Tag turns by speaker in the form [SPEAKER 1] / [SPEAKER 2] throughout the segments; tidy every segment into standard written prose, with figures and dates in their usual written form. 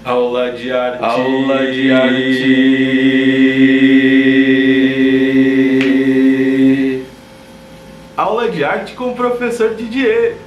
[SPEAKER 1] Aula de arte.
[SPEAKER 2] Aula de arte.
[SPEAKER 1] Aula de arte com o professor Didier.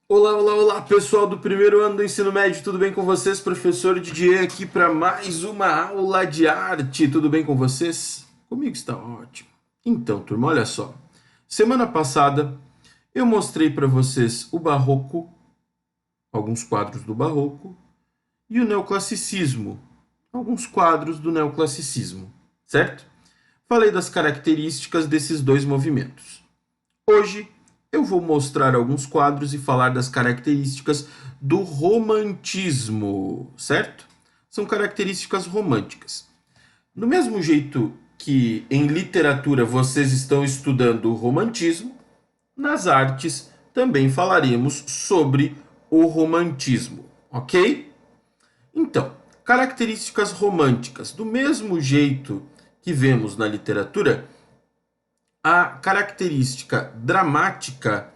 [SPEAKER 1] Olá, olá, olá, pessoal do primeiro ano do ensino médio, tudo bem com vocês? Professor Didier aqui para mais uma aula de arte, tudo bem com vocês? Comigo está ótimo. Então, turma, olha só. Semana passada eu mostrei para vocês o barroco, alguns quadros do barroco, e o neoclassicismo, alguns quadros do neoclassicismo, certo? Falei das características desses dois movimentos. Hoje eu vou mostrar alguns quadros e falar das características do romantismo, certo? São características românticas. Do mesmo jeito que em literatura vocês estão estudando o romantismo, nas artes também falaremos sobre o romantismo, ok? Então, características românticas. Do mesmo jeito que vemos na literatura, a característica dramática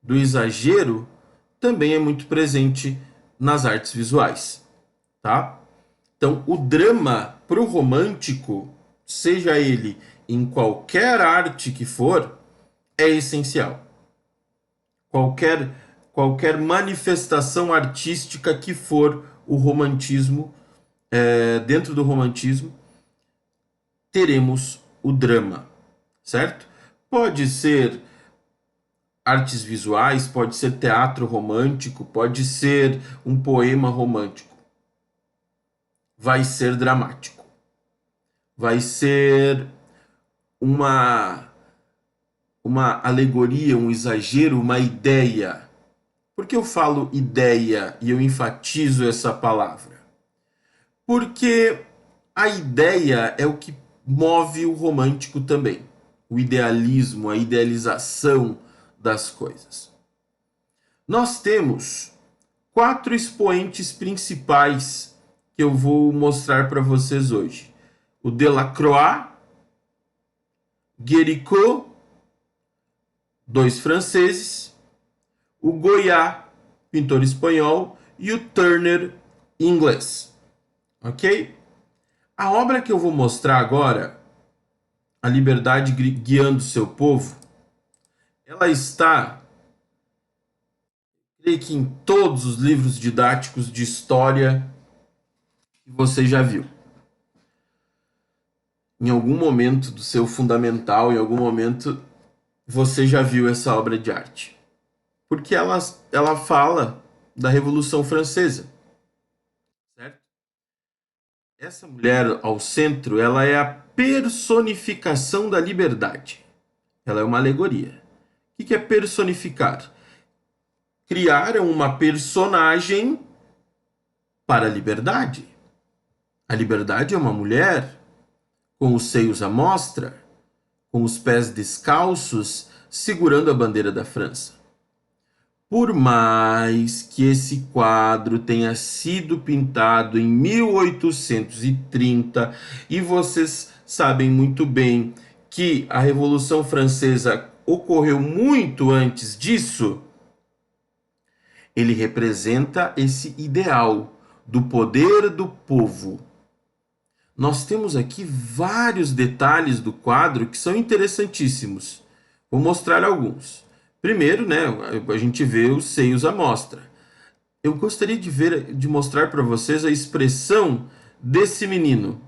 [SPEAKER 1] do exagero também é muito presente nas artes visuais, tá? Então, o drama pro romântico, seja ele em qualquer arte que for, é essencial. Qualquer manifestação artística que for o romantismo, dentro do romantismo, teremos o drama, certo? Pode ser artes visuais, pode ser teatro romântico, pode ser um poema romântico. Vai ser dramático. Vai ser uma alegoria, um exagero, uma ideia. Por que eu falo ideia e eu enfatizo essa palavra? Porque a ideia é o que move o romântico também. O idealismo, a idealização das coisas. Nós temos 4 expoentes principais que eu vou mostrar para vocês hoje. O Delacroix, Guéricault, 2 franceses, o Goya, pintor espanhol, e o Turner, inglês. Ok? A obra que eu vou mostrar agora, A Liberdade Guiando Seu Povo, ela está, creio que em todos os livros didáticos de história que você já viu. Em algum momento do seu fundamental, em algum momento, você já viu essa obra de arte. Porque ela fala da Revolução Francesa, certo? Essa mulher ao centro, ela é a personificação da liberdade. Ela é uma alegoria. O que é personificar? Criaram uma personagem para a liberdade. A liberdade é uma mulher com os seios à mostra, com os pés descalços, segurando a bandeira da França. Por mais que esse quadro tenha sido pintado em 1830, e vocês sabem muito bem que a Revolução Francesa ocorreu muito antes disso, ele representa esse ideal do poder do povo. Nós temos aqui vários detalhes do quadro que são interessantíssimos. Vou mostrar alguns. Primeiro, né, a gente vê os seios à mostra. Eu gostaria de mostrar para vocês a expressão desse menino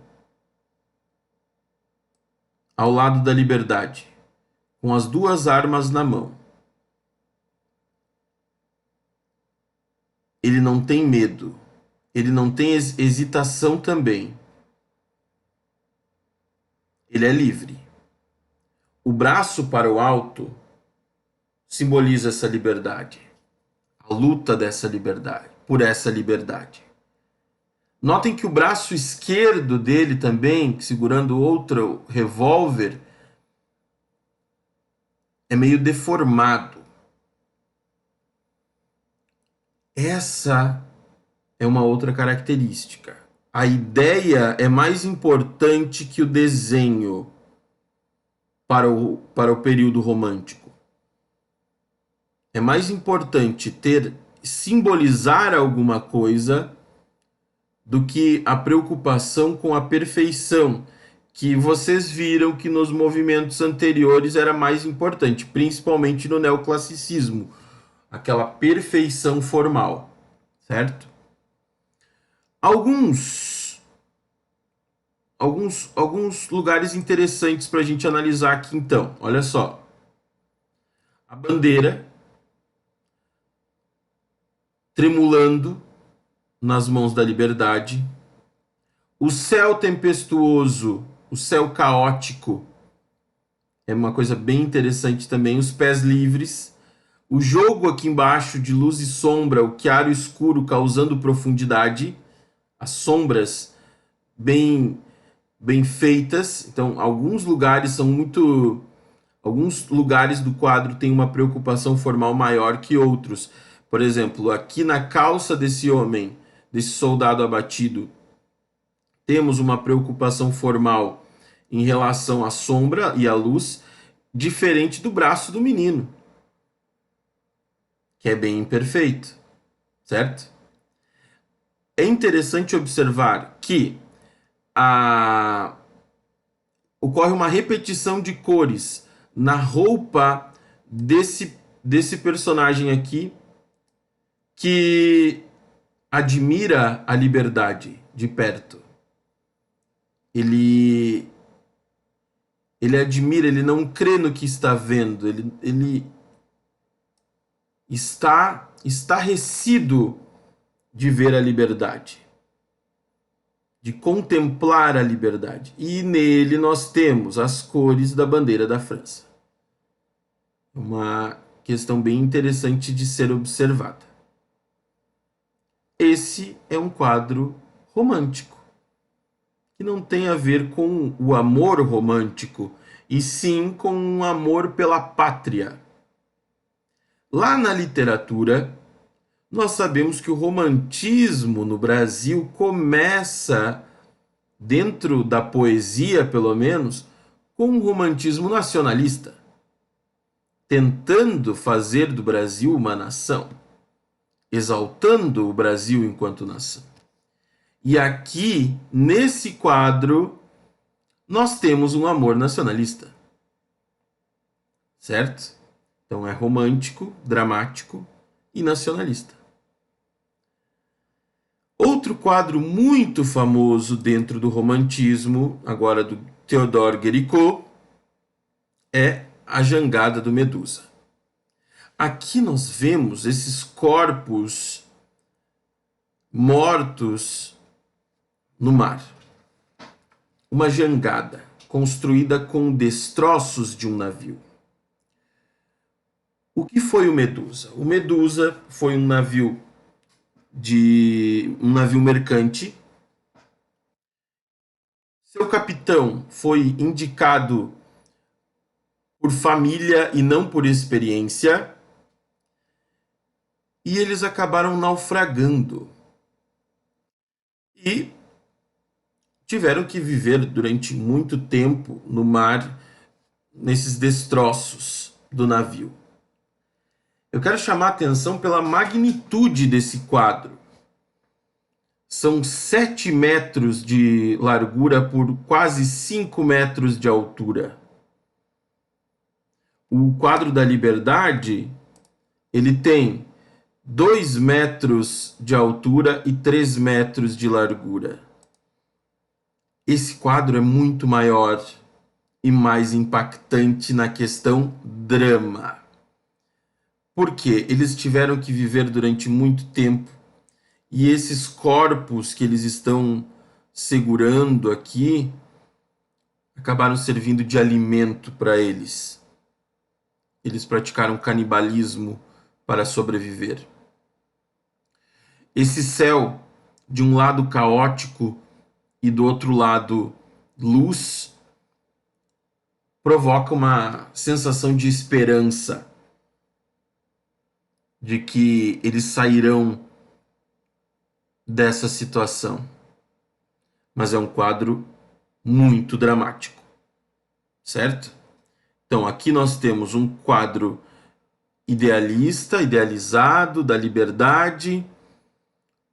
[SPEAKER 1] ao lado da liberdade, com as 2 armas na mão. Ele não tem medo, ele não tem hesitação também. Ele é livre. O braço para o alto simboliza essa liberdade, a luta dessa liberdade, por essa liberdade. Notem que o braço esquerdo dele também, segurando outro revólver, é meio deformado. Essa é uma outra característica. A ideia é mais importante que o desenho. para o período romântico. É mais importante simbolizar alguma coisa do que a preocupação com a perfeição, que vocês viram que nos movimentos anteriores era mais importante, principalmente no neoclassicismo, aquela perfeição formal, certo? Alguns lugares interessantes para a gente analisar aqui então. Olha só. A bandeira tremulando nas mãos da liberdade. O céu tempestuoso, o céu caótico. É uma coisa bem interessante também. Os pés livres. O jogo aqui embaixo de luz e sombra, o claro e escuro causando profundidade. As sombras bem feitas. Então, alguns lugares do quadro têm uma preocupação formal maior que outros. Por exemplo, aqui na calça desse homem, desse soldado abatido, temos uma preocupação formal em relação à sombra e à luz, diferente do braço do menino, que é bem imperfeito, certo? É interessante observar que ocorre uma repetição de cores na roupa desse personagem aqui, que admira a liberdade de perto. Ele admira, ele não crê no que está vendo, ele está estarrecido de ver a liberdade, de contemplar a liberdade. E nele nós temos as cores da bandeira da França. Uma questão bem interessante de ser observada. Esse é um quadro romântico, que não tem a ver com o amor romântico, e sim com um amor pela pátria. Lá na literatura, nós sabemos que o romantismo no Brasil começa, dentro da poesia pelo menos, com um romantismo nacionalista, tentando fazer do Brasil uma nação, exaltando o Brasil enquanto nação. E aqui, nesse quadro, nós temos um amor nacionalista, certo? Então é romântico, dramático e nacionalista. Outro quadro muito famoso dentro do romantismo, agora do Théodore Géricault, é A Jangada do Medusa. Aqui nós vemos esses corpos mortos no mar. Uma jangada construída com destroços de um navio. O que foi o Medusa? O Medusa foi um navio mercante. Seu capitão foi indicado por família e não por experiência. E eles acabaram naufragando. E tiveram que viver durante muito tempo no mar, nesses destroços do navio. Eu quero chamar a atenção pela magnitude desse quadro. São 7 metros de largura por quase 5 metros de altura. O quadro da Liberdade, ele tem 2 metros de altura e 3 metros de largura. Esse quadro é muito maior e mais impactante na questão drama. Porque eles tiveram que viver durante muito tempo e esses corpos que eles estão segurando aqui acabaram servindo de alimento para eles. Eles praticaram canibalismo para sobreviver. Esse céu, de um lado caótico e do outro lado luz, provoca uma sensação de esperança, de que eles sairão dessa situação. Mas é um quadro muito dramático, certo? Então, aqui nós temos um quadro idealista, idealizado, da liberdade,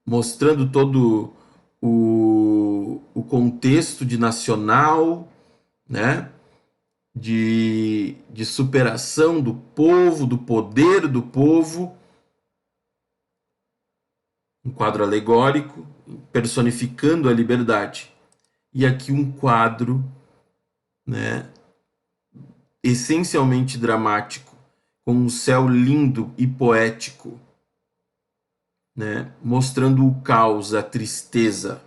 [SPEAKER 1] mostrando todo o contexto de nacional, né? De superação do povo, do poder do povo. Um quadro alegórico, personificando a liberdade. E aqui um quadro, né, essencialmente dramático, com um céu lindo e poético, né, mostrando o caos, a tristeza.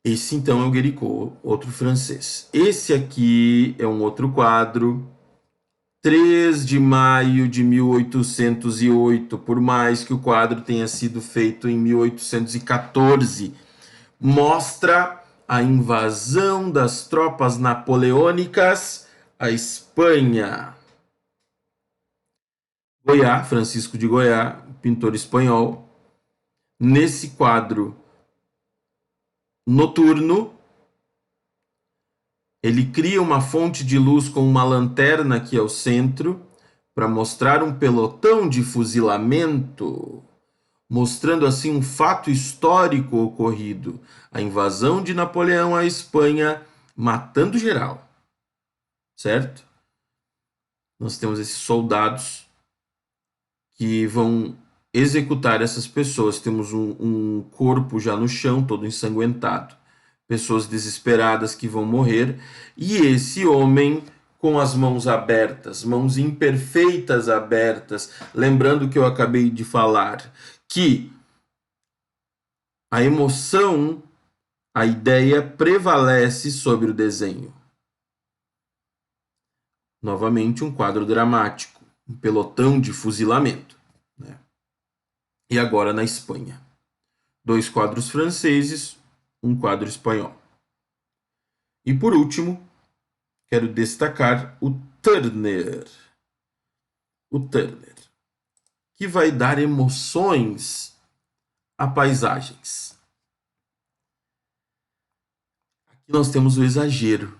[SPEAKER 1] Esse então é o Guericó, outro francês. Esse aqui é um outro quadro, 3 de maio de 1808, por mais que o quadro tenha sido feito em 1814, mostra a invasão das tropas napoleônicas à Espanha. Goya, Francisco de Goya, pintor espanhol, nesse quadro noturno, ele cria uma fonte de luz com uma lanterna aqui ao centro para mostrar um pelotão de fuzilamento, mostrando assim um fato histórico ocorrido, a invasão de Napoleão à Espanha, matando geral, certo? Nós temos esses soldados que vão executar essas pessoas. Temos um corpo já no chão, todo ensanguentado, pessoas desesperadas que vão morrer, e esse homem com as mãos abertas, mãos imperfeitas abertas, lembrando que eu acabei de falar, que a emoção, a ideia prevalece sobre o desenho. Novamente um quadro dramático, um pelotão de fuzilamento, né? E agora na Espanha. 2 quadros franceses, um quadro espanhol. E por último, quero destacar o Turner. O Turner, que vai dar emoções a paisagens. Aqui nós temos o exagero.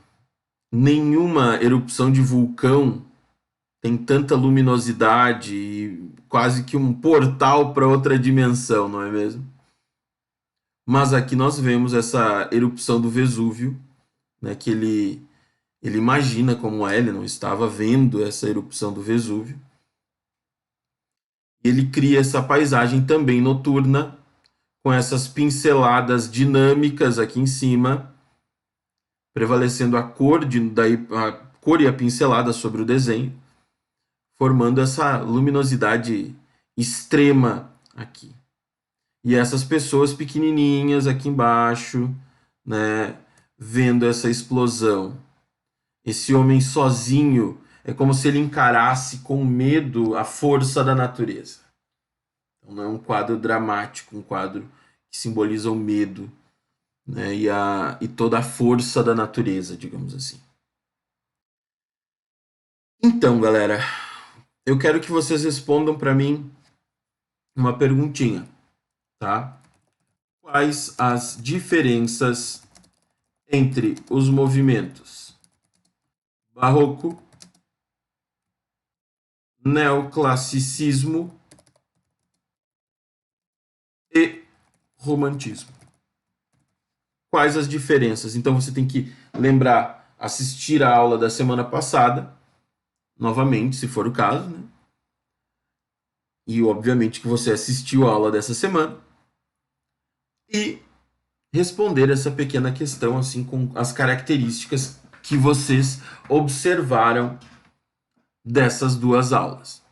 [SPEAKER 1] Nenhuma erupção de vulcão tem tanta luminosidade e quase que um portal para outra dimensão, não é mesmo? Mas aqui nós vemos essa erupção do Vesúvio, né, que ele imagina como é, ele não estava vendo essa erupção do Vesúvio. Ele cria essa paisagem também noturna, com essas pinceladas dinâmicas aqui em cima, prevalecendo a cor e a pincelada sobre o desenho, formando essa luminosidade extrema aqui. E essas pessoas pequenininhas aqui embaixo, né, vendo essa explosão. Esse homem sozinho é como se ele encarasse com medo a força da natureza. Então não é um quadro dramático, um quadro que simboliza o medo, né, e toda a força da natureza, digamos assim. Então, galera, eu quero que vocês respondam para mim uma perguntinha, tá? Quais as diferenças entre os movimentos barroco, neoclassicismo e romantismo? Quais as diferenças? Então você tem que lembrar, assistir a aula da semana passada, novamente, se for o caso, né? E obviamente que você assistiu a aula dessa semana e responder essa pequena questão assim com as características que vocês observaram dessas 2 aulas.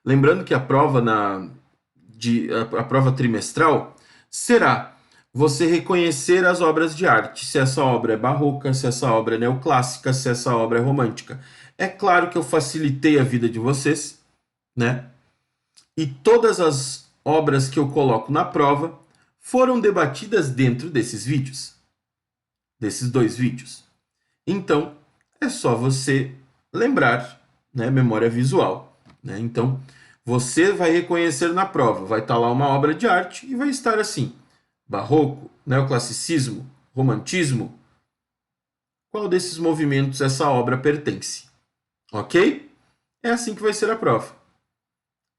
[SPEAKER 1] Lembrando que a prova a prova trimestral será você reconhecer as obras de arte, se essa obra é barroca, se essa obra é neoclássica, se essa obra é romântica. É claro que eu facilitei a vida de vocês, né? E todas as obras que eu coloco na prova foram debatidas dentro desses vídeos, desses 2 vídeos. Então, é só você lembrar, né, memória visual, né? Então, você vai reconhecer na prova, vai estar lá uma obra de arte e vai estar assim: barroco, neoclassicismo, romantismo. qual desses movimentos essa obra pertence. Ok? É assim que vai ser a prova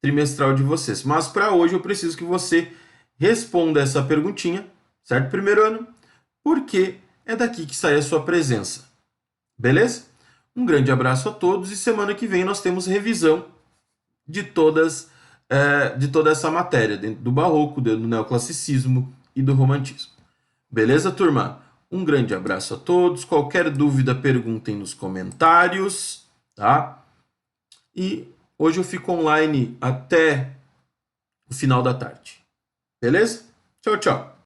[SPEAKER 1] trimestral de vocês. Mas para hoje eu preciso que você responda essa perguntinha, certo? Primeiro ano, porque é daqui que sai a sua presença. Beleza? Um grande abraço a todos e semana que vem nós temos revisão de toda essa matéria, dentro do barroco, do neoclassicismo e do romantismo. Beleza, turma? Um grande abraço a todos. Qualquer dúvida, perguntem nos comentários, tá? E hoje eu fico online até o final da tarde. Beleza? Tchau, tchau.